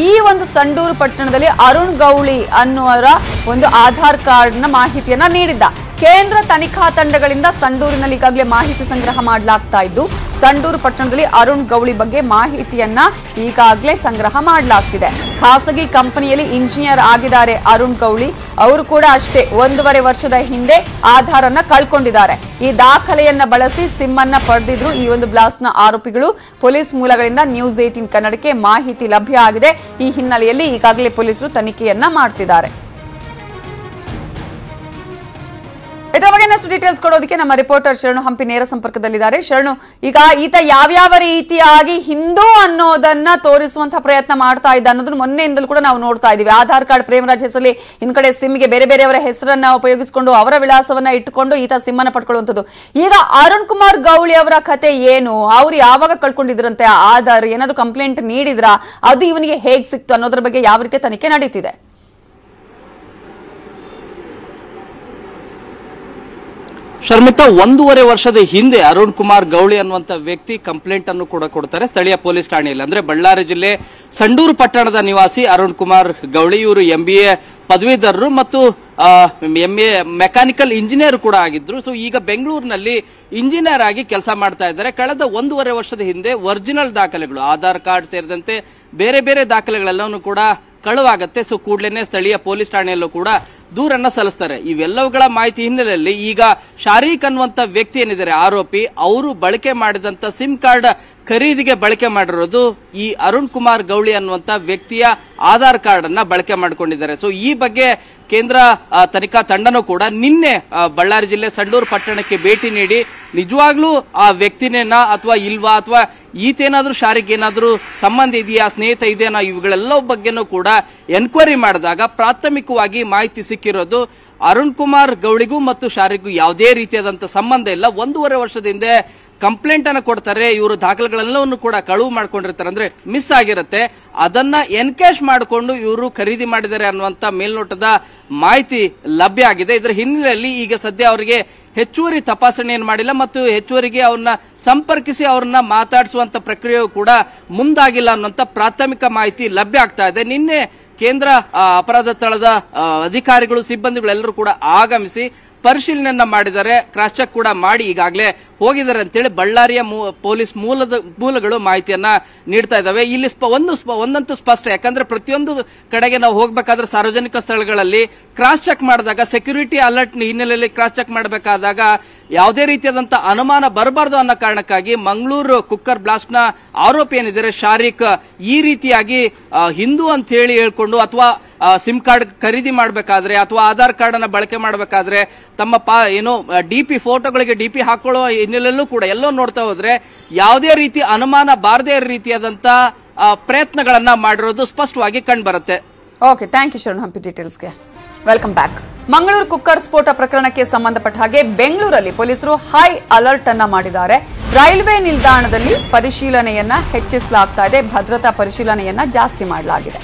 ಈ ಒಂದು ಸಂಡೂರು ಪಟ್ಟಣದಲ್ಲಿ ಅರುಣ್ ಗೌಳಿ ಅನ್ನುವರ ಒಂದು ಆಧಾರ್ ಕಾರ್ಡ್ನ ಮಾಹಿತಿಯನ್ನ ನೀಡಿದ್ದ. ಕೇಂದ್ರ ತನಿಖಾ ತಂಡಗಳಿಂದ ಸಂಡೂರಿನಲ್ಲಿ ಈಗಾಗಲೇ ಮಾಹಿತಿ ಸಂಗ್ರಹ ಮಾಡಲಾಗ್ತಾ ಇದ್ದು, ಸಂಡೂರು ಪಟ್ಟಣದಲ್ಲಿ ಅರುಣ್ ಗೌಳಿ ಬಗ್ಗೆ ಮಾಹಿತಿಯನ್ನ ಈಗಾಗಲೇ ಸಂಗ್ರಹ ಮಾಡಲಾಗ್ತಿದೆ. ಖಾಸಗಿ ಕಂಪನಿಯಲ್ಲಿ ಇಂಜಿನಿಯರ್ ಆಗಿದ್ದಾರೆ ಅರುಣ್ ಗೌಳಿ. ಅವರು ಕೂಡ ಅಷ್ಟೇ 1.5 ವರ್ಷದ ಹಿಂದೆ ಆಧಾರ್ ಅನ್ನ ಕಳ್ಕೊಂಡಿದ್ದಾರೆ. ಈ ದಾಖಲೆಯನ್ನ ಬಳಸಿ ಸಿಮ್ ಅನ್ನ ಪಡೆದಿದ್ರು ಈ ಒಂದು ಬ್ಲಾಸ್ಟ್ ನ ಆರೋಪಿಗಳು. ಪೊಲೀಸ್ ಮೂಲಗಳಿಂದ ನ್ಯೂಸ್ 18 ಕನ್ನಡಕ್ಕೆ ಮಾಹಿತಿ ಲಭ್ಯ ಆಗಿದೆ. ಈ ಹಿನ್ನೆಲೆಯಲ್ಲಿ ಈಗಾಗಲೇ ಪೊಲೀಸರು ತನಿಖೆಯನ್ನ ಮಾಡ್ತಿದ್ದಾರೆ. ಇದರ ಬಗ್ಗೆ ಇನ್ನಷ್ಟು ಡೀಟೇಲ್ಸ್ ಕೊಡೋದಕ್ಕೆ ನಮ್ಮ ರಿಪೋರ್ಟರ್ ಶರಣು ಹಂಪಿ ನೇರ ಸಂಪರ್ಕದಲ್ಲಿದ್ದಾರೆ. ಶರಣು, ಈಗ ಈತ ಯಾವ್ಯಾವ ರೀತಿಯಾಗಿ ಹಿಂದೂ ಅನ್ನೋದನ್ನ ತೋರಿಸುವಂತಹ ಪ್ರಯತ್ನ ಮಾಡ್ತಾ ಇದ್ದ ಅನ್ನೋದನ್ನ ಮೊನ್ನೆಯಿಂದಲೂ ಕೂಡ ನಾವು ನೋಡ್ತಾ ಇದೀವಿ. ಆಧಾರ್ ಕಾರ್ಡ್ ಪ್ರೇಮರಾಜ್ ಹೆಸರಲ್ಲಿ ಇನ್ ಕಡೆ ಸಿಮ್ಗೆ ಬೇರೆ ಬೇರೆಯವರ ಹೆಸರನ್ನ ಉಪಯೋಗಿಸಿಕೊಂಡು ಅವರ ವಿಳಾಸವನ್ನ ಇಟ್ಟುಕೊಂಡು ಈತ ಸಿಮ್ ಅನ್ನ ಪಡ್ಕೊಳ್ಳುವಂಥದ್ದು. ಈಗ ಅರುಣ್ ಕುಮಾರ್ ಗೌಳಿ ಅವರ ಕತೆ ಏನು? ಅವ್ರು ಯಾವಾಗ ಕಳ್ಕೊಂಡಿದ್ರಂತೆ ಆಧಾರ್? ಏನಾದ್ರು ಕಂಪ್ಲೇಂಟ್ ನೀಡಿದ್ರಾ? ಅದು ಇವನಿಗೆ ಹೇಗ್ ಸಿಕ್ತು ಅನ್ನೋದ್ರ ಬಗ್ಗೆ ಯಾವ ರೀತಿ ತನಿಖೆ ನಡೀತಿದೆ? ಶರ್ಮಿತಾ 1.5 ವರ್ಷದ ಹಿಂದೆ ಅರುಣ್ ಕುಮಾರ್ ಗೌಳಿ ಅನ್ನುವಂತ ವ್ಯಕ್ತಿ ಕಂಪ್ಲೇಂಟ್ ಅನ್ನು ಕೂಡ ಕೊಡ್ತಾರೆ ಸ್ಥಳೀಯ ಪೊಲೀಸ್ ಠಾಣೆಯಲ್ಲಿ. ಅಂದ್ರೆ ಬಳ್ಳಾರಿ ಜಿಲ್ಲೆ ಸಂಡೂರು ಪಟ್ಟಣದ ನಿವಾಸಿ ಅರುಣ್ ಕುಮಾರ್ ಗೌಳಿ. ಇವರು MBA ಪದವೀಧರರು ಮತ್ತು MA ಮೆಕ್ಯಾನಿಕಲ್ ಇಂಜಿನಿಯರ್ ಕೂಡ ಆಗಿದ್ರು. ಸೊ ಈಗ ಬೆಂಗಳೂರಿನಲ್ಲಿ ಇಂಜಿನಿಯರ್ ಆಗಿ ಕೆಲಸ ಮಾಡ್ತಾ ಇದ್ದಾರೆ. ಕಳೆದ 1.5 ವರ್ಷದ ಹಿಂದೆ ಒರಿಜಿನಲ್ ದಾಖಲೆಗಳು, ಆಧಾರ್ ಕಾರ್ಡ್ ಸೇರಿದಂತೆ ಬೇರೆ ಬೇರೆ ದಾಖಲೆಗಳೆಲ್ಲವನ್ನೂ ಕೂಡ ಕಳುವಾಗತ್ತೆ. ಸೊ ಕೂಡಲೇ ಸ್ಥಳೀಯ ಪೊಲೀಸ್ ಠಾಣೆಯಲ್ಲೂ ಕೂಡ ದೂರನ್ನ ಸಲ್ಲಿಸ್ತಾರೆ. ಇವೆಲ್ಲವುಗಳ ಮಾಹಿತಿ ಹಿನ್ನೆಲೆಯಲ್ಲಿ ಈಗ ಶಾರೀಕ್ ಅನ್ನುವಂತ ವ್ಯಕ್ತಿ ಏನಿದ್ದಾರೆ ಆರೋಪಿ, ಅವರು ಬಳಕೆ ಮಾಡಿದಂತ ಸಿಮ್ ಕಾರ್ಡ್ ಖರೀದಿಗೆ ಬಳಕೆ ಮಾಡಿರೋದು ಈ ಅರುಣ್ ಕುಮಾರ್ ಗೌಳಿ ಅನ್ನುವಂತ ವ್ಯಕ್ತಿಯ ಆಧಾರ್ ಕಾರ್ಡ್ ಅನ್ನ ಬಳಕೆ ಮಾಡಿಕೊಂಡಿದ್ದಾರೆ. ಸೊ ಈ ಬಗ್ಗೆ ಕೇಂದ್ರ ತನಿಖಾ ತಂಡನೂ ಕೂಡ ನಿನ್ನೆ ಬಳ್ಳಾರಿ ಜಿಲ್ಲೆ ಸಂಡೂರು ಪಟ್ಟಣಕ್ಕೆ ಭೇಟಿ ನೀಡಿ ನಿಜವಾಗ್ಲೂ ಆ ವ್ಯಕ್ತಿನೇನಾ ಅಥವಾ ಇಲ್ವಾ, ಅಥವಾ ಈತೇನಾದ್ರೂ ಶಾರೀಕ್ ಏನಾದ್ರೂ ಸಂಬಂಧ ಇದೆಯಾ, ಸ್ನೇಹಿತ ಇದೆಯಾ, ಇವುಗಳೆಲ್ಲವ ಬಗ್ಗೆನೂ ಕೂಡ ಎನ್ಕ್ವೈರಿ ಮಾಡಿದಾಗ ಪ್ರಾಥಮಿಕವಾಗಿ ಮಾಹಿತಿ ಸಿಕ್ಕಿರೋದು ಅರುಣ್ ಕುಮಾರ್ ಗೌಳಿಗೂ ಮತ್ತು ಶಾರೀಕ್ಗೂ ಯಾವುದೇ ರೀತಿಯಾದಂತಹ ಸಂಬಂಧ ಇಲ್ಲ. 1.5 ವರ್ಷದ ಹಿಂದೆ ಕಂಪ್ಲೇಂಟ್ ಅನ್ನು ಕೊಡ್ತಾರೆ. ಇವರು ದಾಖಲೆಗಳೆಲ್ಲವನ್ನು ಕೂಡ ಕಳುವು ಮಾಡ್ಕೊಂಡಿರ್ತಾರೆ, ಅಂದ್ರೆ ಮಿಸ್ ಆಗಿರುತ್ತೆ. ಅದನ್ನ ಎನ್ಕ್ಯಾಶ್ ಮಾಡಿಕೊಂಡು ಇವರು ಖರೀದಿ ಮಾಡಿದ್ದಾರೆ ಅನ್ನುವಂತ ಮೇಲ್ನೋಟದ ಮಾಹಿತಿ ಲಭ್ಯ ಆಗಿದೆ. ಇದರ ಹಿನ್ನೆಲೆಯಲ್ಲಿ ಈಗ ಸದ್ಯ ಅವರಿಗೆ ಹೆಚ್ಚುವರಿ ತಪಾಸಣೆಯನ್ನು ಮಾಡಿಲ್ಲ ಮತ್ತು ಹೆಚ್ಚುವರಿಗೆ ಅವ್ರನ್ನ ಸಂಪರ್ಕಿಸಿ ಅವ್ರನ್ನ ಮಾತಾಡಿಸುವಂತ ಪ್ರಕ್ರಿಯೆಯೂ ಕೂಡ ಮುಂದಾಗಿಲ್ಲ ಅನ್ನುವಂತ ಪ್ರಾಥಮಿಕ ಮಾಹಿತಿ ಲಭ್ಯ ಆಗ್ತಾ ಇದೆ. ನಿನ್ನೆ ಕೇಂದ್ರ ಅಪರಾಧ ಸ್ಥಳದ ಅಧಿಕಾರಿಗಳು, ಸಿಬ್ಬಂದಿಗಳೆಲ್ಲರೂ ಕೂಡ ಆಗಮಿಸಿ ಪರಿಶೀಲನೆಯನ್ನ ಮಾಡಿದ್ದಾರೆ. ಕ್ರಾಸ್ ಚೆಕ್ ಕೂಡ ಮಾಡಿ ಈಗಾಗಲೇ ಹೋಗಿದ್ದಾರೆ ಅಂತೇಳಿ ಬಳ್ಳಾರಿಯ ಪೊಲೀಸ್ ಮೂಲಗಳು ಮಾಹಿತಿಯನ್ನ ನೀಡ್ತಾ ಇದ್ದಾವೆ. ಇಲ್ಲಿ ಒಂದಂತೂ ಸ್ಪಷ್ಟ, ಯಾಕಂದ್ರೆ ಪ್ರತಿಯೊಂದು ಕಡೆಗೆ ನಾವು ಹೋಗ್ಬೇಕಾದ್ರೆ ಸಾರ್ವಜನಿಕ ಸ್ಥಳಗಳಲ್ಲಿ ಕ್ರಾಸ್ ಚೆಕ್ ಮಾಡಿದಾಗ, ಸೆಕ್ಯೂರಿಟಿ ಅಲರ್ಟ್ ಹಿನ್ನೆಲೆಯಲ್ಲಿ ಕ್ರಾಸ್ ಚೆಕ್ ಮಾಡಬೇಕಾದಾಗ ಯಾವುದೇ ರೀತಿಯಾದಂತಹ ಅನುಮಾನ ಬರಬಾರದು ಅನ್ನೋ ಕಾರಣಕ್ಕಾಗಿ ಮಂಗಳೂರು ಕುಕ್ಕರ್ ಬ್ಲಾಸ್ಟ್ ನ ಆರೋಪಿ ಏನಿದ್ದಾರೆ ಶಾರೀಕ್ ಈ ರೀತಿಯಾಗಿ ಹಿಂದೂ ಅಂತ ಹೇಳಿ ಹೇಳ್ಕೊಂಡು ಅಥವಾ ಸಿಮ್ ಕಾರ್ಡ್ ಖರೀದಿ ಮಾಡಬೇಕಾದ್ರೆ ಅಥವಾ ಆಧಾರ್ ಕಾರ್ಡ್ ಅನ್ನ ಬಳಕೆ ಮಾಡಬೇಕಾದ್ರೆ ತಮ್ಮ DP ಫೋಟೋಗಳಿಗೆ DP ಹಾಕೊಳ್ಳೋ ಹಿನ್ನೆಲೆಯಲ್ಲೂ ಕೂಡ ಎಲ್ಲೋ ನೋಡ್ತಾ ಹೋದ್ರೆ ಯಾವುದೇ ರೀತಿ ಅನುಮಾನ ಬಾರದೇ ರೀತಿಯಾದಂತ ಪ್ರಯತ್ನಗಳನ್ನ ಮಾಡಿರೋದು ಸ್ಪಷ್ಟವಾಗಿ ಕಂಡು ಬರುತ್ತೆ. Okay, thank you Sharan Hampi ಡೀಟೇಲ್ಸ್ಗೆ. Welcome back. ಮಂಗಳೂರು ಕುಕ್ಕರ್ ಸ್ಫೋಟ ಪ್ರಕರಣಕ್ಕೆ ಸಂಬಂಧಪಟ್ಟ ಹಾಗೆ ಬೆಂಗಳೂರಲ್ಲಿ ಪೊಲೀಸರು ಹೈ ಅಲರ್ಟ್ ಅನ್ನ ಮಾಡಿದ್ದಾರೆ. ರೈಲ್ವೆ ನಿಲ್ದಾಣದಲ್ಲಿ ಪರಿಶೀಲನೆಯನ್ನ ಹೆಚ್ಚಿಸಲಾಗ್ತಾ ಇದೆ, ಭದ್ರತಾ ಪರಿಶೀಲನೆಯನ್ನ ಜಾಸ್ತಿ ಮಾಡಲಾಗಿದೆ.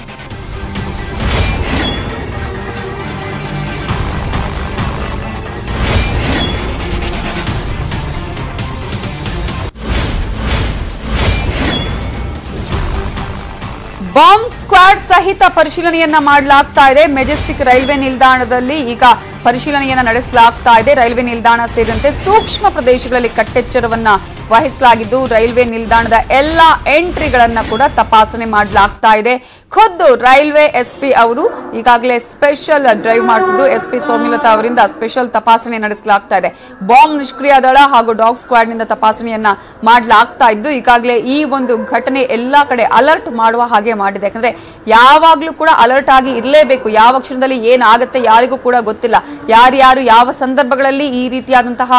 ಬಾಂಬ್ ಸ್ಕ್ವಾಡ್ ಸಹಿತ ಪರಿಶೀಲನೆಯನ್ನ ಮಾಡಲಾಗ್ತಾ ಇದೆ. ಮೆಜೆಸ್ಟಿಕ್ ರೈಲ್ವೆ ನಿಲ್ದಾಣದಲ್ಲಿ ಈಗ ಪರಿಶೀಲನೆಯನ್ನ ನಡೆಸಲಾಗ್ತಾ ಇದೆ. ರೈಲ್ವೆ ನಿಲ್ದಾಣ ಸೇರಿದಂತೆ ಸೂಕ್ಷ್ಮ ಪ್ರದೇಶಗಳಲ್ಲಿ ಕಟ್ಟೆಚ್ಚರವನ್ನ ವಹಿಸಲಾಗಿದ್ದು ರೈಲ್ವೆ ನಿಲ್ದಾಣದ ಎಲ್ಲಾ ಎಂಟ್ರಿಗಳನ್ನ ಕೂಡ ತಪಾಸಣೆ ಮಾಡಲಾಗ್ತಾ ಇದೆ. ಖುದ್ದು ರೈಲ್ವೆ SP ಅವರು ಈಗಾಗಲೇ ಸ್ಪೆಷಲ್ ಡ್ರೈವ್ ಮಾಡುತ್ತಿದ್ದು SP ಸೌಮ್ಯಲತಾ ಅವರಿಂದ ಸ್ಪೆಷಲ್ ತಪಾಸಣೆ ನಡೆಸಲಾಗ್ತಾ ಇದೆ. ಬಾಂಬ್ ನಿಷ್ಕ್ರಿಯ ದಳ ಹಾಗೂ ಡಾಗ್ ಸ್ಕ್ವಾಡ್ ನಿಂದ ತಪಾಸಣೆಯನ್ನ ಮಾಡಲಾಗ್ತಾ ಇದ್ದು ಈಗಾಗಲೇ ಈ ಒಂದು ಘಟನೆ ಎಲ್ಲಾ ಕಡೆ ಅಲರ್ಟ್ ಮಾಡುವ ಹಾಗೆ ಮಾಡಿದೆ. ಯಾಕಂದ್ರೆ ಯಾವಾಗ್ಲೂ ಕೂಡ ಅಲರ್ಟ್ ಆಗಿ ಇರಲೇಬೇಕು. ಯಾವ ಕ್ಷಣದಲ್ಲಿ ಏನಾಗುತ್ತೆ ಯಾರಿಗೂ ಕೂಡ ಗೊತ್ತಿಲ್ಲ. ಯಾರ್ಯಾರು ಯಾವ ಸಂದರ್ಭಗಳಲ್ಲಿ ಈ ರೀತಿಯಾದಂತಹ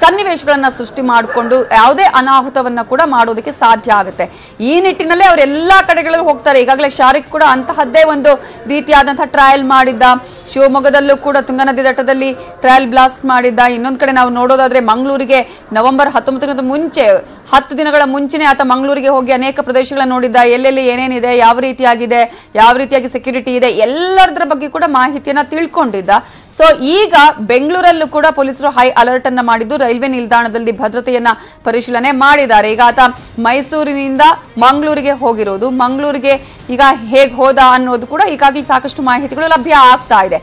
ಸನ್ನಿವೇಶಗಳನ್ನ ಸೃಷ್ಟಿ ಮಾಡಿಕೊಂಡು ಯಾವುದೇ ಅನಾಹುತವನ್ನ ಕೂಡ ಮಾಡೋದಕ್ಕೆ ಸಾಧ್ಯ ಆಗುತ್ತೆ. ಈ ನಿಟ್ಟಿನಲ್ಲಿ ಅವರೆಲ್ಲಾ ಕಡೆಗಳಲ್ಲಿ ಹೋಗ್ತಾರೆ. ಈಗಾಗಲೇ ಶಾರೀಕ್ ಕೂಡ ಅಂತಹದ್ದೇ ಒಂದು ರೀತಿಯಾದಂತಹ ಟ್ರಯಲ್ ಮಾಡಿದ್ದ. ಶಿವಮೊಗ್ಗದಲ್ಲೂ ಕೂಡ ತುಂಗಾ ನದಿ ತಟದಲ್ಲಿ ಟ್ರಯಲ್ ಬ್ಲಾಸ್ಟ್ ಮಾಡಿದ್ದ. ಇನ್ನೊಂದು ಕಡೆ ನಾವು ನೋಡೋದಾದ್ರೆ ಮಂಗಳೂರಿಗೆ ನವೆಂಬರ್ 19 ಮುಂಚೆ 10 ದಿನಗಳ ಮುಂಚೆನೆ ಆತ ಮಂಗಳೂರಿಗೆ ಹೋಗಿ ಅನೇಕ ಪ್ರದೇಶಗಳನ್ನ ನೋಡಿದ್ದ. ಎಲ್ಲೆಲ್ಲಿ ಏನೇನಿದೆ, ಯಾವ ರೀತಿಯಾಗಿದೆ, ಯಾವ ರೀತಿಯಾಗಿ ಸೆಕ್ಯೂರಿಟಿ ಇದೆ, ಎಲ್ಲದರ ಬಗ್ಗೆ ಕೂಡ ಮಾಹಿತಿಯನ್ನ ತಿಳ್ಕೊಂಡಿದ್ದ. ಸೊ ಈಗ ಬೆಂಗಳೂರಲ್ಲೂ ಕೂಡ ಪೊಲೀಸರು ಹೈ ಅಲರ್ಟ್ ಅನ್ನ ಮಾಡಿದ್ದು ರೈಲ್ವೆ ನಿಲ್ದಾಣದಲ್ಲಿ ಭದ್ರತೆಯನ್ನ ಪರಿಶೀಲನೆ ಮಾಡಿದ್ದಾರೆ. ಈಗ ಆತ ಮೈಸೂರಿನಿಂದ ಮಂಗಳೂರಿಗೆ ಹೋಗಿರೋದು, ಮಂಗಳೂರಿಗೆ ಈಗ ಹೇಗೆ ಹೋದ ಅನ್ನೋದು ಕೂಡ ಈಗಾಗಲೇ ಸಾಕಷ್ಟು ಮಾಹಿತಿಗಳು ಲಭ್ಯ ಆಗ್ತಾ ಇದೆ.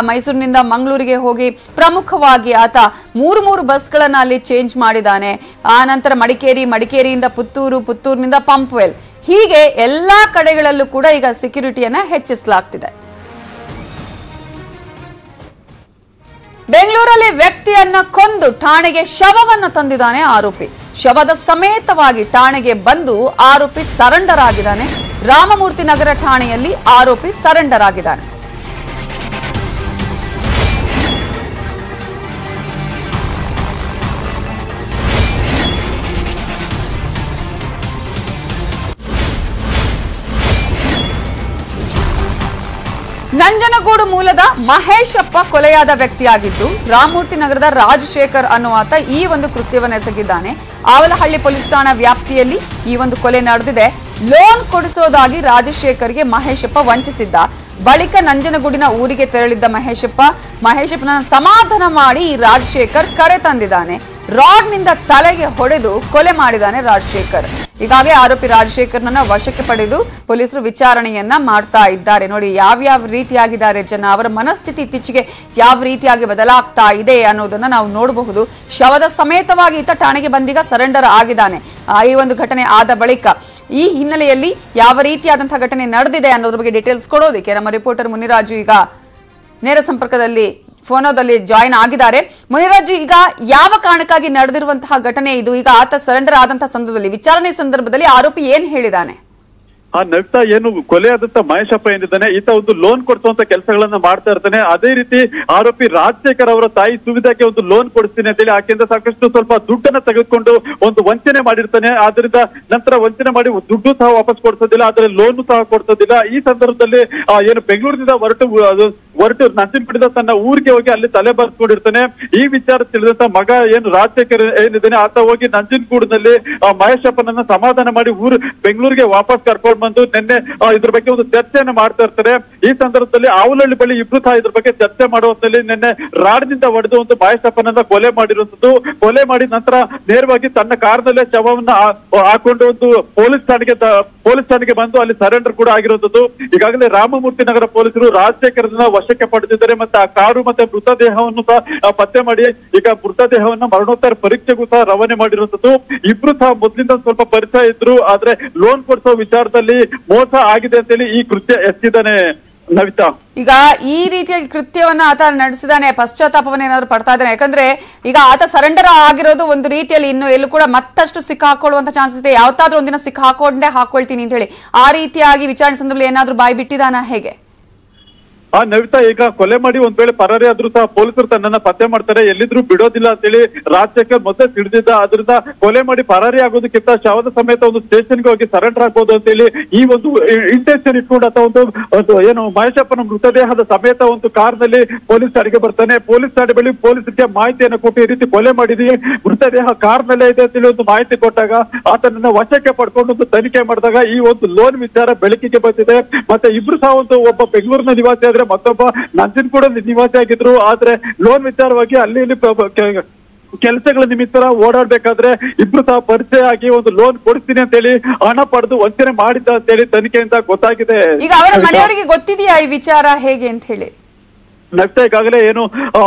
ಮೈಸೂರಿನಿಂದ ಮಂಗಳೂರಿಗೆ ಹೋಗಿ ಪ್ರಮುಖವಾಗಿ ಆತ 3 ಬಸ್ಗಳನ್ನ ಅಲ್ಲಿ ಚೇಂಜ್ ಮಾಡಿದ್ದಾನೆ. ಆ ನಂತರ ಮಡಿಕೇರಿಯಿಂದ ಪುತ್ತೂರಿನಿಂದ ಪಂಪ್ವೆಲ್, ಹೀಗೆ ಎಲ್ಲಾ ಕಡೆಗಳಲ್ಲೂ ಕೂಡ ಈಗ ಸೆಕ್ಯೂರಿಟಿಯನ್ನ ಹೆಚ್ಚಿಸಲಾಗ್ತಿದೆ. ಬೆಂಗಳೂರಲ್ಲಿ ವ್ಯಕ್ತಿಯನ್ನ ಕೊಂದು ಠಾಣೆಗೆ ಶವವನ್ನ ತಂದಿದ್ದಾನೆ ಆರೋಪಿ. ಶವದ ಸಮೇತವಾಗಿ ಠಾಣೆಗೆ ಬಂದು ಆರೋಪಿ ಸರೆಂಡರ್ ಆಗಿದ್ದಾನೆ. ರಾಮಮೂರ್ತಿ ನಗರ ಠಾಣೆಯಲ್ಲಿ ಆರೋಪಿ ಸರೆಂಡರ್ ಆಗಿದ್ದಾನೆ. ನಂಜನಗೂಡು ಮೂಲದ ಮಹೇಶಪ್ಪ ಕೊಲೆಯಾದ ವ್ಯಕ್ತಿಯಾಗಿದ್ದು ರಾಮಮೂರ್ತಿ ನಗರದ ರಾಜಶೇಖರ್ ಅನ್ನುವಾತ ಈ ಒಂದು ಕೃತ್ಯವನ್ನು ಎಸಗಿದ್ದಾನೆ. ಆವಲಹಳ್ಳಿ ಪೊಲೀಸ್ ಠಾಣಾ ವ್ಯಾಪ್ತಿಯಲ್ಲಿ ಈ ಒಂದು ಕೊಲೆ ನಡೆದಿದೆ. ಲೋನ್ ಕೊಡಿಸೋದಾಗಿ ರಾಜಶೇಖರ್ಗೆ ಮಹೇಶಪ್ಪ ವಂಚಿಸಿದ್ದ. ಬಳಿಕ ನಂಜನಗೂಡಿನ ಊರಿಗೆ ತೆರಳಿದ್ದ ಮಹೇಶಪ್ಪನ ಸಮಾಧಾನ ಮಾಡಿ ರಾಜಶೇಖರ್ ಕರೆ ತಂದಿದ್ದಾನೆ. ರಾಡ್ನಿಂದ ತಲೆಗೆ ಹೊಡೆದು ಕೊಲೆ ಮಾಡಿದ್ದಾನೆ ರಾಜಶೇಖರ್. ಈಗಾಗಲೇ ಆರೋಪಿ ರಾಜಶೇಖರ್ನನ್ನ ವಶಕ್ಕೆ ಪಡೆದು ಪೊಲೀಸರು ವಿಚಾರಣೆಯನ್ನ ಮಾಡ್ತಾ ಇದ್ದಾರೆ. ನೋಡಿ ಯಾವ್ಯಾವ ರೀತಿಯಾಗಿದ್ದಾರೆ ಜನ, ಅವರ ಮನಸ್ಥಿತಿ ಇತ್ತೀಚೆಗೆ ಯಾವ ರೀತಿಯಾಗಿ ಬದಲಾಗ್ತಾ ಇದೆ ಅನ್ನೋದನ್ನ ನಾವು ನೋಡಬಹುದು. ಶವದ ಸಮೇತವಾಗಿ ಈತ ಠಾಣೆಗೆ ಬಂದೀಗ ಸರೆಂಡರ್ ಆಗಿದ್ದಾನೆ. ಈ ಒಂದು ಘಟನೆ ಆದ ಬಳಿಕ ಈ ಹಿನ್ನೆಲೆಯಲ್ಲಿ ಯಾವ ರೀತಿಯಾದಂತಹ ಘಟನೆ ನಡೆದಿದೆ ಅನ್ನೋದ್ರ ಬಗ್ಗೆ ಡೀಟೇಲ್ಸ್ ಕೊಡೋದಕ್ಕೆ ನಮ್ಮ ರಿಪೋರ್ಟರ್ ಮುನಿರಾಜು ಈಗ ನೇರ ಸಂಪರ್ಕದಲ್ಲಿ ಫೋನೋದಲ್ಲಿ ಜಾಯಿನ್ ಆಗಿದ್ದಾರೆ. ಮುನಿರಾಜು, ಈಗ ಯಾವ ಕಾರಣಕ್ಕಾಗಿ ನಡೆದಿರುವಂತಹ ಘಟನೆ ಇದು? ಈಗ ಆತ ಸರೆಂಡರ್ ಆದಂತಹ ಸಂದರ್ಭದಲ್ಲಿ, ವಿಚಾರಣೆ ಸಂದರ್ಭದಲ್ಲಿ ಆರೋಪಿ ಏನ್ ಹೇಳಿದಾನೆ? ನಗ್ತಾ ಏನು ಕೊಲೆ ಆದಂತ ಮಹೇಶಪ್ಪ ಏನಿದ್ದಾನೆ, ಈತ ಒಂದು ಲೋನ್ ಕೊಡಿಸುವಂತ ಕೆಲಸಗಳನ್ನ ಮಾಡ್ತಾ ಇರ್ತಾನೆ. ಅದೇ ರೀತಿ ಆರೋಪಿ ರಾಜಶೇಖರ್ ಅವರ ತಾಯಿ ಸುವಿಧಾಕ್ಕೆ ಒಂದು ಲೋನ್ ಕೊಡಿಸ್ತೀನಿ ಅಂತೇಳಿ ಆಕೆಯಿಂದ ಸಾಕಷ್ಟು ಸ್ವಲ್ಪ ದುಡ್ಡನ್ನ ತೆಗೆದುಕೊಂಡು ಒಂದು ವಂಚನೆ ಮಾಡಿರ್ತಾನೆ. ಆದ್ರಿಂದ ನಂತರ ವಂಚನೆ ಮಾಡಿ ದುಡ್ಡು ಸಹ ವಾಪಸ್ ಕೊಡ್ಸೋದಿಲ್ಲ, ಆದ್ರೆ ಲೋನ್ ಸಹ ಕೊಡ್ಸೋದಿಲ್ಲ. ಈ ಸಂದರ್ಭದಲ್ಲಿ ಏನು ಬೆಂಗಳೂರಿನಿಂದ ಹೊರಟು ನಂಜನಗೂಡಿನ ತನ್ನ ಊರಿಗೆ ಹೋಗಿ ಅಲ್ಲಿ ತಲೆ ಬರ್ಸ್ಕೊಂಡಿರ್ತಾನೆ. ಈ ವಿಚಾರ ತಿಳಿದಂತ ಮಗ ಏನು ರಾಜಶೇಖರ್ ಏನಿದ್ದಾನೆ, ಆತ ಹೋಗಿ ನಂಜನಗೂಡಿನಲ್ಲಿ ಮಹೇಶಪ್ಪನನ್ನ ಸಮಾಧಾನ ಮಾಡಿ ಬೆಂಗಳೂರಿಗೆ ವಾಪಸ್ ಕರ್ಕೊಂಡು ಬಂದು ನಿನ್ನೆ ಇದ್ರ ಬಗ್ಗೆ ಒಂದು ಚರ್ಚೆಯನ್ನು ಮಾಡ್ತಾ ಇರ್ತಾರೆ. ಈ ಸಂದರ್ಭದಲ್ಲಿ ಆವಲಹಳ್ಳಿ ಬಳಿ ಇಬ್ರು ಸಹ ಇದ್ರ ಬಗ್ಗೆ ಚರ್ಚೆ ಮಾಡುವಂತಲ್ಲಿ ನಿನ್ನೆ ರಾಡ್ನಿಂದ ಹೊಡೆದು ಒಂದು ಮಹೇಶಪ್ಪನನ್ನ ಕೊಲೆ ಮಾಡಿರುವಂತದ್ದು. ಕೊಲೆ ಮಾಡಿ ನಂತರ ನೇರವಾಗಿ ತನ್ನ ಕಾರ್ನಲ್ಲೇ ಶವವನ್ನ ಹಾಕೊಂಡು ಒಂದು ಪೊಲೀಸ್ ಠಾಣೆಗೆ ಬಂದು ಅಲ್ಲಿ ಸರೆಂಡರ್ ಕೂಡ ಆಗಿರುವಂತದ್ದು. ಈಗಾಗಲೇ ರಾಮಮೂರ್ತಿ ನಗರ ಪೊಲೀಸರು ರಾಜಶೇಖರನ್ನ ವಶಕ್ಕೆ ಪಡೆದಿದ್ದಾರೆ. ಮತ್ತೆ ಆ ಕಾರು ಮತ್ತೆ ಮೃತದೇಹವನ್ನು ಸಹ ಪತ್ತೆ ಮಾಡಿ ಈಗ ಮೃತದೇಹವನ್ನ ಮರಣೋತ್ತರ ಪರೀಕ್ಷೆಗೂ ಸಹ ರವಾನೆ ಮಾಡಿರುವಂತದ್ದು. ಇಬ್ರು ಸಹ ಮೊದಲಿಂದ ಸ್ವಲ್ಪ ಪರಿಚಯ ಇದ್ರು, ಆದ್ರೆ ಲೋನ್ ಕೊಡಿಸೋ ವಿಚಾರದಲ್ಲಿ ಮೋಸ ಆಗಿದೆ ಅಂತೇಳಿ ಈ ಕೃತ್ಯ ಎತ್ತಿದ್ದಾನೆ. ನವಿತಾ, ಈಗ ಈ ರೀತಿಯಾಗಿ ಕೃತ್ಯವನ್ನ ಆತ ನಡೆಸಿದಾನೆ, ಪಶ್ಚಾತ್ತಾಪವನ್ನ ಏನಾದ್ರು ಪಡ್ತಾ ಇದ್ದಾನೆ? ಯಾಕಂದ್ರೆ ಈಗ ಆತ ಸರೆಂಡರ್ ಆಗಿರೋದು ಒಂದು ರೀತಿಯಲ್ಲಿ, ಇನ್ನು ಎಲ್ಲೂ ಕೂಡ ಮತ್ತಷ್ಟು ಸಿಕ್ಕಾಕೊಳ್ಳುವಂತ ಚಾನ್ಸಸ್ ಇದೆ. ಯಾವತ್ತಾದ್ರೂ ಒಂದಿನ ಹಾಕೊಳ್ತೀನಿ ಅಂತ ಹೇಳಿ ಆ ರೀತಿಯಾಗಿ ವಿಚಾರಣೆ ಸಂದರ್ಭದಲ್ಲಿ ಏನಾದ್ರೂ ಬಾಯಿ ಬಿಟ್ಟಿದಾನ ಹೇಗೆ? ನವಿತಾ, ಈಗ ಕೊಲೆ ಮಾಡಿ ಒಂದ್ ವೇಳೆ ಪರಾರಿ ಆದ್ರೂ ಸಹ ಪೊಲೀಸರು ತನ್ನನ್ನ ಪತ್ತೆ ಮಾಡ್ತಾರೆ, ಎಲ್ಲಿದ್ರು ಬಿಡೋದಿಲ್ಲ ಅಂತೇಳಿ ರಾಜಶೇಖರ್ ಮೊದಲೇ ತಿಳಿದಿದ್ದ. ಅದರಿಂದ ಕೊಲೆ ಮಾಡಿ ಪರಾರಿ ಆಗೋದಕ್ಕಿಂತ ಶವದ ಸಮೇತ ಒಂದು ಸ್ಟೇಷನ್ಗೆ ಹೋಗಿ ಸರೆಂಡರ್ ಆಗ್ಬೋದು ಅಂತೇಳಿ ಈ ಒಂದು ಇಂಟೆನ್ಷನ್ ಇಟ್ಕೊಂಡು ಅಥವಾ ಒಂದು ಏನು ಮಹೇಶಪ್ಪನ ಮೃತದೇಹದ ಸಮೇತ ಒಂದು ಕಾರ್ನಲ್ಲಿ ಪೊಲೀಸ್ ಠಾಣೆಗೆ ಬರ್ತಾನೆ. ಪೊಲೀಸ್ ಠಾಣೆ ಬಳಿ ಪೊಲೀಸರಿಗೆ ಮಾಹಿತಿಯನ್ನು ಕೊಟ್ಟು ಈ ರೀತಿ ಕೊಲೆ ಮಾಡಿದೀವಿ, ಮೃತದೇಹ ಕಾರ್ನಲ್ಲೇ ಇದೆ ಅಂತೇಳಿ ಒಂದು ಮಾಹಿತಿ ಕೊಟ್ಟಾಗ ಆತನನ್ನ ವಶಕ್ಕೆ ಪಡ್ಕೊಂಡು ಒಂದು ತನಿಖೆ ಮಾಡಿದಾಗ ಈ ಒಂದು ಲೋನ್ ವಿಚಾರ ಬೆಳಕಿಗೆ ಬಂದಿದೆ. ಮತ್ತೆ ಇಬ್ರು ಸಹ ಒಬ್ಬ ಬೆಂಗಳೂರಿನ ನಿವಾಸಿ ಮತ್ತೊಬ್ಬ ನಂಜನಗೂಡ ನಿವಾಸಿ ಆಗಿದ್ರು. ಆದ್ರೆ ಲೋನ್ ವಿಚಾರವಾಗಿ ಅಲ್ಲಿ ಇಲ್ಲಿ ಕೆಲಸಗಳ ನಿಮಿತ್ತ ಓಡಾಡ್ಬೇಕಾದ್ರೆ ಇಬ್ರು ಸಹ ಪರಿಚಯ ಆಗಿ ಒಂದು ಲೋನ್ ಕೊಡ್ತೀನಿ ಅಂತ ಹೇಳಿ ಹಣ ಪಡೆದು ವಂಚನೆ ಮಾಡಿದ್ದ ಅಂತ ಹೇಳಿ ತನಿಖೆಯಿಂದ ಗೊತ್ತಾಗಿದೆ. ಈಗ ಅವರ ಮನೆಯವರಿಗೆ ಗೊತ್ತಿದೆಯಾ ಈ ವಿಚಾರ ಹೇಗೆ ಅಂತ ಹೇಳಿ? ನಗ್ತಾ ಈಗಾಗಲೇ ಏನು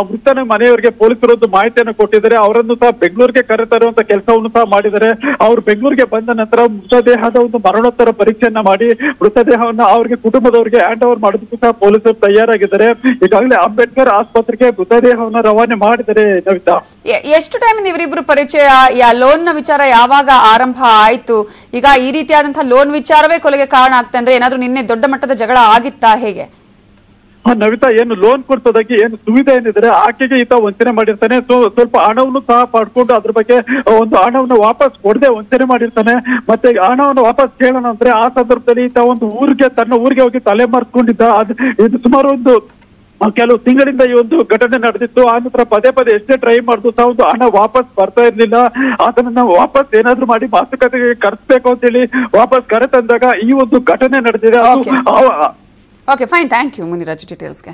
ಮೃತನ ಮನೆಯವರಿಗೆ ಪೊಲೀಸರು ಒಂದು ಮಾಹಿತಿಯನ್ನು ಕೊಟ್ಟಿದ್ದಾರೆ. ಅವರನ್ನು ಸಹ ಬೆಂಗಳೂರಿಗೆ ಕರೆತರುವಂತ ಕೆಲಸವನ್ನು ಸಹ ಮಾಡಿದ್ದಾರೆ. ಅವರು ಬೆಂಗಳೂರಿಗೆ ಬಂದ ನಂತರ ಮೃತದೇಹದ ಒಂದು ಮರಣೋತ್ತರ ಪರೀಕ್ಷೆಯನ್ನ ಮಾಡಿ ಮೃತದೇಹವನ್ನ ಅವರಿಗೆ ಕುಟುಂಬದವರಿಗೆ ಹ್ಯಾಂಡ್ ಓವರ್ ಮಾಡೋದಕ್ಕೂ ಸಹ ಪೊಲೀಸರು ತಯಾರಾಗಿದ್ದಾರೆ. ಈಗಾಗಲೇ ಅಂಬೇಡ್ಕರ್ ಆಸ್ಪತ್ರೆಗೆ ಮೃತದೇಹವನ್ನ ರವಾನೆ ಮಾಡಿದ್ದಾರೆ. ನವಿತಾ, ಎಷ್ಟು ಟೈಮ್ ಇವರಿಬ್ರು ಪರಿಚಯ? ಲೋನ್ ನ ವಿಚಾರ ಯಾವಾಗ ಆರಂಭ ಆಯ್ತು? ಈಗ ಈ ರೀತಿಯಾದಂತಹ ಲೋನ್ ವಿಚಾರವೇ ಕೊಲೆಗೆ ಕಾರಣ ಆಗ್ತಾ ಅಂದ್ರೆ ಏನಾದ್ರೂ ನಿನ್ನೆ ದೊಡ್ಡ ಮಟ್ಟದ ಜಗಳ ಆಗಿತ್ತಾ ಹೇಗೆ? ನವಿತಾ, ಏನು ಲೋನ್ ಕೊಡ್ಸೋದಕ್ಕೆ ಏನು ಸುವಿಧೆ ಏನಿದ್ರೆ ಆಕೆಗೆ ಈತ ವಂಚನೆ ಮಾಡಿರ್ತಾನೆ. ಸ್ವಲ್ಪ ಹಣವನ್ನು ಸಹ ಪಡ್ಕೊಂಡು ಅದ್ರ ಬಗ್ಗೆ ಒಂದು ಹಣವನ್ನು ವಾಪಸ್ ಕೊಡದೆ ವಂಚನೆ ಮಾಡಿರ್ತಾನೆ. ಮತ್ತೆ ಹಣವನ್ನು ವಾಪಸ್ ಕೇಳೋಣ ಅಂದ್ರೆ ಆ ಸಂದರ್ಭದಲ್ಲಿ ಈತ ಒಂದು ತನ್ನ ಊರಿಗೆ ಹೋಗಿ ತಲೆ ಮಾರ್ಸ್ಕೊಂಡಿದ್ದ. ಇದು ಸುಮಾರು ಒಂದು ಕೆಲವು ತಿಂಗಳಿಂದ ಈ ಒಂದು ಘಟನೆ ನಡೆದಿತ್ತು. ಆ ನಂತರ ಪದೇ ಎಷ್ಟೇ ಟ್ರೈ ಮಾಡಿದ್ರು ಸಹ ಒಂದು ಹಣ ವಾಪಸ್ ಬರ್ತಾ ಇರ್ಲಿಲ್ಲ. ಅದನ್ನ ವಾಪಸ್ ಏನಾದ್ರು ಮಾಡಿ ಮಾತುಕತೆಗೆ ಕರೆಸ್ಬೇಕು ಅಂತೇಳಿ ವಾಪಸ್ ಕರೆ ತಂದಾಗ ಈ ಒಂದು ಘಟನೆ ನಡೆದಿದೆ. Okay, fine, thank you Muniraj ಡೀಟೇಲ್ಸ್ಗೆ.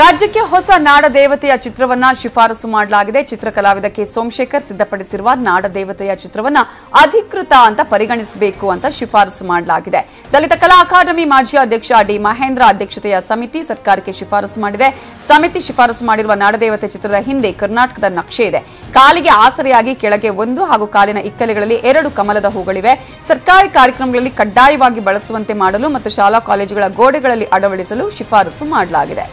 ರಾಜ್ಯಕ್ಕೆ ಹೊಸ ನಾಡದೇವತೆಯ ಚಿತ್ರವನ್ನ ಶಿಫಾರಸು ಮಾಡಲಾಗಿದೆ. ಚಿತ್ರಕಲಾವಿದ ಕೆ ಸೋಮಶೇಖರ್ ಸಿದ್ಧಪಡಿಸಿರುವ ನಾಡದೇವತೆಯ ಚಿತ್ರವನ್ನ ಅಧಿಕೃತ ಅಂತ ಪರಿಗಣಿಸಬೇಕು ಅಂತ ಶಿಫಾರಸು ಮಾಡಲಾಗಿದೆ. ದಲಿತ ಕಲಾ ಅಕಾಡೆಮಿ ಮಾಜಿ ಅಧ್ಯಕ್ಷ ಡಿ ಮಹೇಂದ್ರ ಅಧ್ಯಕ್ಷತೆಯ ಸಮಿತಿ ಸರ್ಕಾರಕ್ಕೆ ಶಿಫಾರಸು ಮಾಡಿದೆ. ಸಮಿತಿ ಶಿಫಾರಸು ಮಾಡಿರುವ ನಾಡದೇವತೆ ಚಿತ್ರದ ಹಿಂದೆ ಕರ್ನಾಟಕದ ನಕ್ಷೆ ಇದೆ. ಕಾಲಿಗೆ ಆಸರೆಯಾಗಿ ಕೆಳಗೆ 1 ಹಾಗೂ ಕಾಲಿನ ಇಕ್ಕಲೆಗಳಲ್ಲಿ 2 ಕಮಲದ ಹೂಗಳಿವೆ. ಸರ್ಕಾರಿ ಕಾರ್ಯಕ್ರಮಗಳಲ್ಲಿ ಕಡ್ಡಾಯವಾಗಿ ಬಳಸುವಂತೆ ಮಾಡಲು ಮತ್ತು ಶಾಲಾ ಕಾಲೇಜುಗಳ ಗೋಡೆಗಳಲ್ಲಿ ಅಳವಡಿಸಲು ಶಿಫಾರಸು ಮಾಡಲಾಗಿದೆ.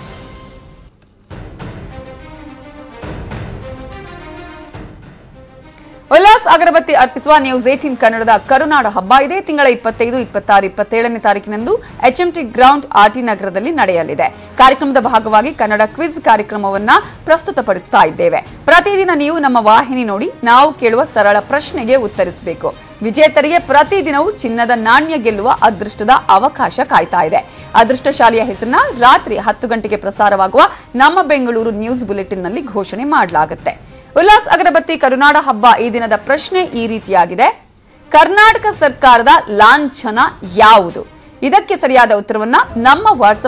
ಉಲ್ಲಾಸ್ ಅಗರಬತ್ತಿ ಅರ್ಪಿಸುವ ನ್ಯೂಸ್ 18 ಕನ್ನಡದ ಕರುನಾಡ ಹಬ್ಬ ಇದೇ ತಿಂಗಳ 25, 26, 27ನೇ ತಾರೀಕಿನಂದು HMT ಗ್ರೌಂಡ್ ಆರ್ಟಿ ನಗರದಲ್ಲಿ ನಡೆಯಲಿದೆ. ಕಾರ್ಯಕ್ರಮದ ಭಾಗವಾಗಿ ಕನ್ನಡ ಕ್ವಿಜ್ ಕಾರ್ಯಕ್ರಮವನ್ನ ಪ್ರಸ್ತುತಪಡಿಸ್ತಾ ಇದ್ದೇವೆ. ಪ್ರತಿದಿನ ನೀವು ನಮ್ಮ ವಾಹಿನಿ ನೋಡಿ ನಾವು ಕೇಳುವ ಸರಳ ಪ್ರಶ್ನೆಗೆ ಉತ್ತರಿಸಬೇಕು. ವಿಜೇತರಿಗೆ ಪ್ರತಿದಿನವೂ ಚಿನ್ನದ ನಾಣ್ಯ ಗೆಲ್ಲುವ ಅದೃಷ್ಟದ ಅವಕಾಶ ಕಾಯ್ತಾ ಇದೆ. ಅದೃಷ್ಟಶಾಲಿಯ ಹೆಸರನ್ನ ರಾತ್ರಿ 10 ಗಂಟೆಗೆ ಪ್ರಸಾರವಾಗುವ ನಮ್ಮ ಬೆಂಗಳೂರು ನ್ಯೂಸ್ ಬುಲೆಟಿನ್ನಲ್ಲಿ ಘೋಷಣೆ ಮಾಡಲಾಗುತ್ತೆ. ಉಲ್ಲಾಸ್ ಅಗರಬತ್ತಿ ಕರುನಾಡ ಹಬ್ಬ ಈ ದಿನದ ಪ್ರಶ್ನೆ ಈ ರೀತಿಯಾಗಿದೆ: ಕರ್ನಾಟಕ ಸರ್ಕಾರದ ಲಾಂಛನ ಯಾವುದು? ಇದಕ್ಕೆ ಸರಿಯಾದ ಉತ್ತರವನ್ನ ನಮ್ಮ ವಾಟ್ಸ್ಆಪ್